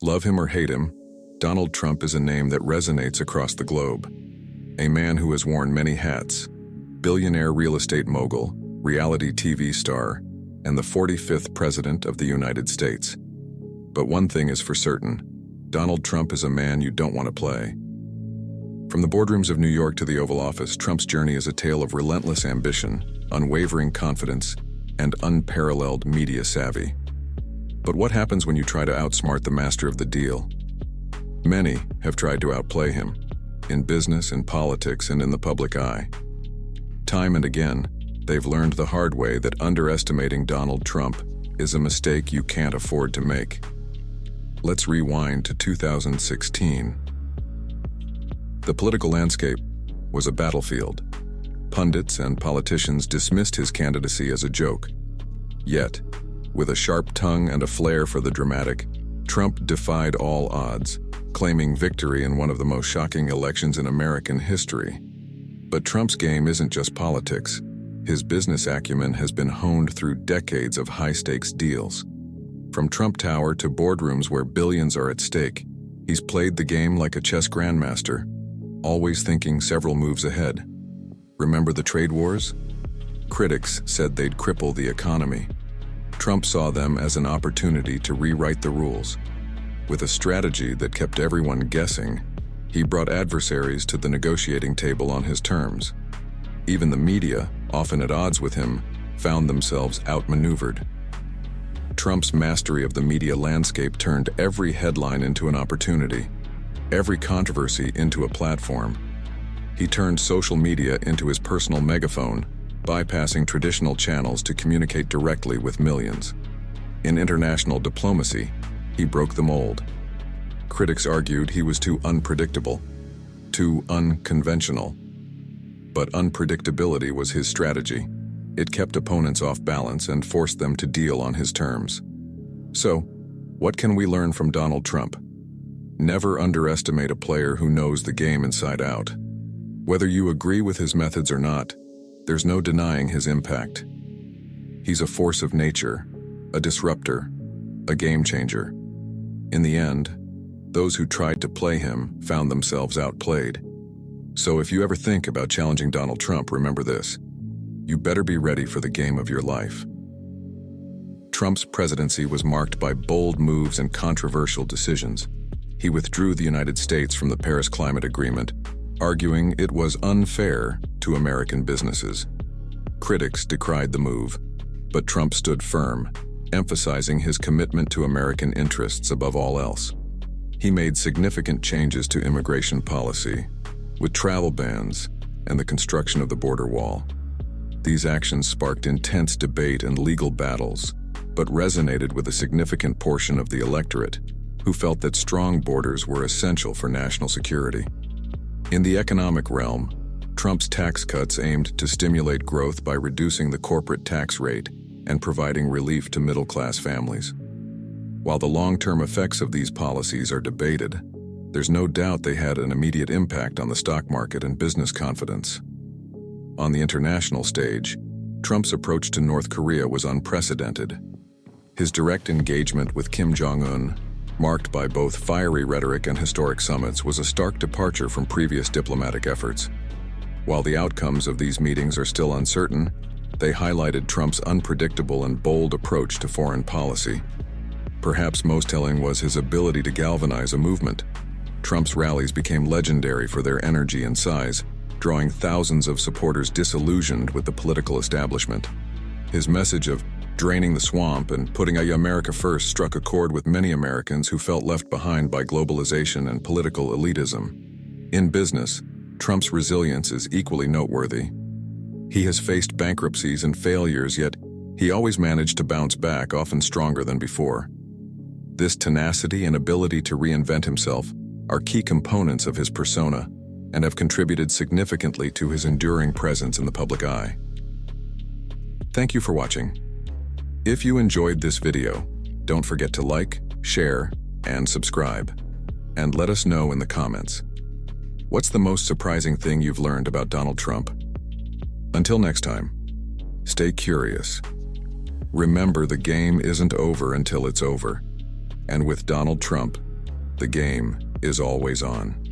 Love him or hate him, Donald Trump is a name that resonates across the globe. A man who has worn many hats: billionaire real estate mogul, reality TV star, and the 45th President of the United States. But one thing is for certain: Donald Trump is a man you don't want to play. From the boardrooms of New York to the Oval Office, Trump's journey is a tale of relentless ambition, unwavering confidence, and unparalleled media savvy. But what happens when you try to outsmart the master of the deal? Many have tried to outplay him, in business, in politics, and in the public eye. Time and again, they've learned the hard way that underestimating Donald Trump is a mistake you can't afford to make. Let's rewind to 2016. The political landscape was a battlefield. Pundits and politicians dismissed his candidacy as a joke. Yet, with a sharp tongue and a flair for the dramatic, Trump defied all odds, claiming victory in one of the most shocking elections in American history. But Trump's game isn't just politics. His business acumen has been honed through decades of high-stakes deals. From Trump Tower to boardrooms where billions are at stake, he's played the game like a chess grandmaster, always thinking several moves ahead. Remember the trade wars? Critics said they'd cripple the economy. Trump saw them as an opportunity to rewrite the rules. With a strategy that kept everyone guessing, he brought adversaries to the negotiating table on his terms. Even the media, often at odds with him, found themselves outmaneuvered. Trump's mastery of the media landscape turned every headline into an opportunity, every controversy into a platform. He turned social media into his personal megaphone, bypassing traditional channels to communicate directly with millions. In international diplomacy, he broke the mold. Critics argued he was too unpredictable, too unconventional. But unpredictability was his strategy. It kept opponents off balance and forced them to deal on his terms. So, what can we learn from Donald Trump? Never underestimate a player who knows the game inside out. Whether you agree with his methods or not, there's no denying his impact. He's a force of nature, a disruptor, a game changer. In the end, those who tried to play him found themselves outplayed. So if you ever think about challenging Donald Trump, remember this: you better be ready for the game of your life. Trump's presidency was marked by bold moves and controversial decisions. He withdrew the United States from the Paris Climate Agreement, arguing it was unfair to American businesses. Critics decried the move, but Trump stood firm, emphasizing his commitment to American interests above all else. He made significant changes to immigration policy, with travel bans and the construction of the border wall. These actions sparked intense debate and legal battles, but resonated with a significant portion of the electorate, who felt that strong borders were essential for national security. In the economic realm, Trump's tax cuts aimed to stimulate growth by reducing the corporate tax rate and providing relief to middle-class families. While the long-term effects of these policies are debated, there's no doubt they had an immediate impact on the stock market and business confidence. On the international stage, Trump's approach to North Korea was unprecedented. His direct engagement with Kim Jong-un, marked by both fiery rhetoric and historic summits, was a stark departure from previous diplomatic efforts. While the outcomes of these meetings are still uncertain, they highlighted Trump's unpredictable and bold approach to foreign policy. Perhaps most telling was his ability to galvanize a movement. Trump's rallies became legendary for their energy and size, drawing thousands of supporters disillusioned with the political establishment. His message of draining the swamp and putting America first struck a chord with many Americans who felt left behind by globalization and political elitism. In business, Trump's resilience is equally noteworthy. He has faced bankruptcies and failures, yet he always managed to bounce back, often stronger than before. This tenacity and ability to reinvent himself are key components of his persona and have contributed significantly to his enduring presence in the public eye. Thank you for watching. If you enjoyed this video, don't forget to like, share, and subscribe. And let us know in the comments. What's the most surprising thing you've learned about Donald Trump? Until next time, stay curious. Remember, the game isn't over until it's over. And with Donald Trump, The game is always on.